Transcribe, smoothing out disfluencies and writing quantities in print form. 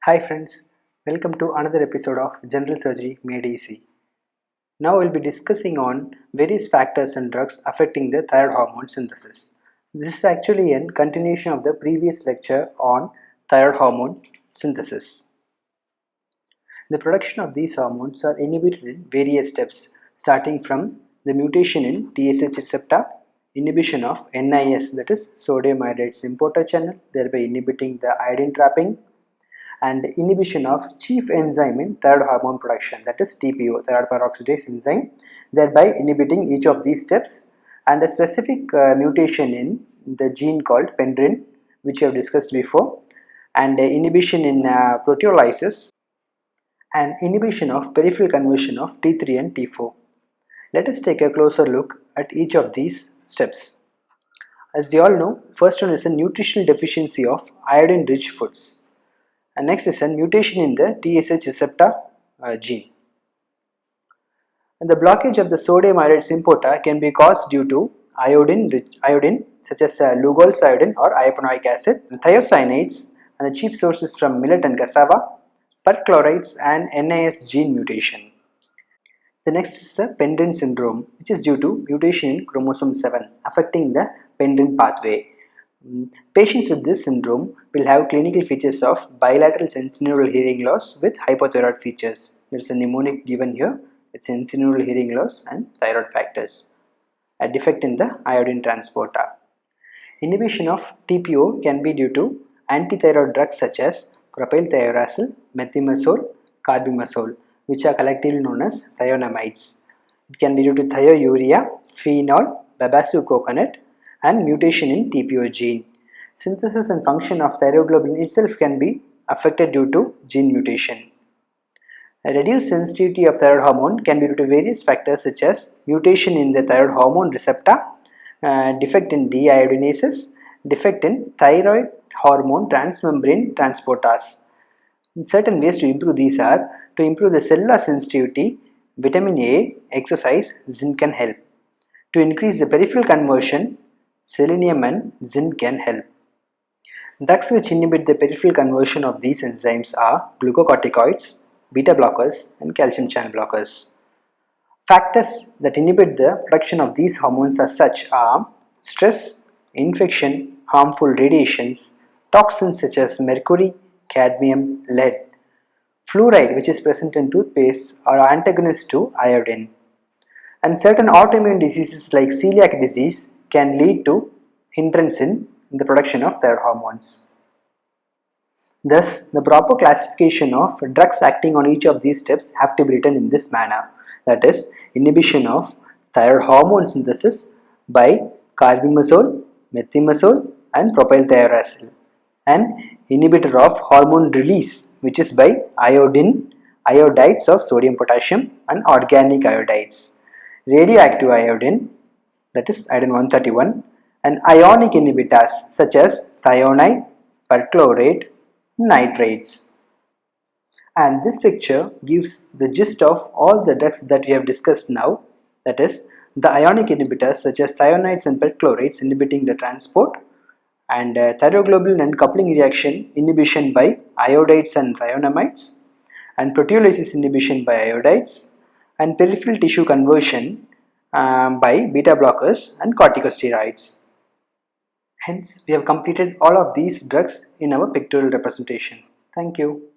Hi friends, welcome to another episode of General Surgery Made Easy. Now we'll be discussing on various factors and drugs affecting the thyroid hormone synthesis. This is actually a continuation of the previous lecture on thyroid hormone synthesis. The production of these hormones are inhibited in various steps, starting from the mutation in TSH receptor, inhibition of NIS, that is sodium iodide symporter channel, thereby inhibiting the iodine trapping, and inhibition of chief enzyme in thyroid hormone production, that is TPO, thyroid peroxidase enzyme, thereby inhibiting each of these steps, and a specific mutation in the gene called pendrin, which we have discussed before, and inhibition in proteolysis, and inhibition of peripheral conversion of T3 and T4. Let us take a closer look at each of these steps. As we all know, first one is a nutritional deficiency of iodine-rich foods. And next is a mutation in the TSH receptor gene. And the blockage of the sodium iodide symporter can be caused due to iodine such as Lugol's iodine or iapanoic acid, and thiocyanates, and the chief sources from millet and cassava, perchlorides, and NIS gene mutation. The next is the pendrin syndrome, which is due to mutation in chromosome 7 affecting the pendrin pathway. Patients with this syndrome will have clinical features of bilateral sensorineural hearing loss with hypothyroid features. There is a mnemonic given here. It's sensorineural hearing loss and thyroid factors. A defect in the iodine transporter. Inhibition of TPO can be due to antithyroid drugs such as propylthiouracil, methimazole, carbimazole, which are collectively known as thionamides. It can be due to thiourea, phenol, babassu coconut, and mutation in TPO gene. Synthesis and function of thyroglobulin itself can be affected due to gene mutation. A reduced sensitivity of thyroid hormone can be due to various factors such as mutation in the thyroid hormone receptor, defect in deiodinases, defect in thyroid hormone transmembrane transporters. Certain ways to improve these are to improve the cellular sensitivity, vitamin A, exercise, zinc can help. To increase the peripheral conversion, selenium and zinc can help. Drugs which inhibit the peripheral conversion of these enzymes are glucocorticoids, beta blockers, and calcium channel blockers. Factors that inhibit the production of these hormones as such are stress, infection, harmful radiations, toxins such as mercury, cadmium, lead, fluoride, which is present in toothpastes, are antagonists to iodine, and certain autoimmune diseases like celiac disease can lead to hindrance in the production of thyroid hormones. Thus, the proper classification of drugs acting on each of these steps have to be written in this manner, that is, inhibition of thyroid hormone synthesis by carbimazole, methimazole, and propylthiouracil, and inhibitor of hormone release, which is by iodides of sodium potassium and organic iodides, radioactive iodine, that is iodine 131, and ionic inhibitors such as thionide, perchlorate, nitrates. And this picture gives the gist of all the drugs that we have discussed now, that is, the ionic inhibitors such as thionides and perchlorates inhibiting the transport, and thyroglobulin and coupling reaction inhibition by iodides and thionamides, and proteolysis inhibition by iodides, and peripheral tissue conversion by beta blockers and corticosteroids. Hence, we have completed all of these drugs in our pictorial representation. Thank you.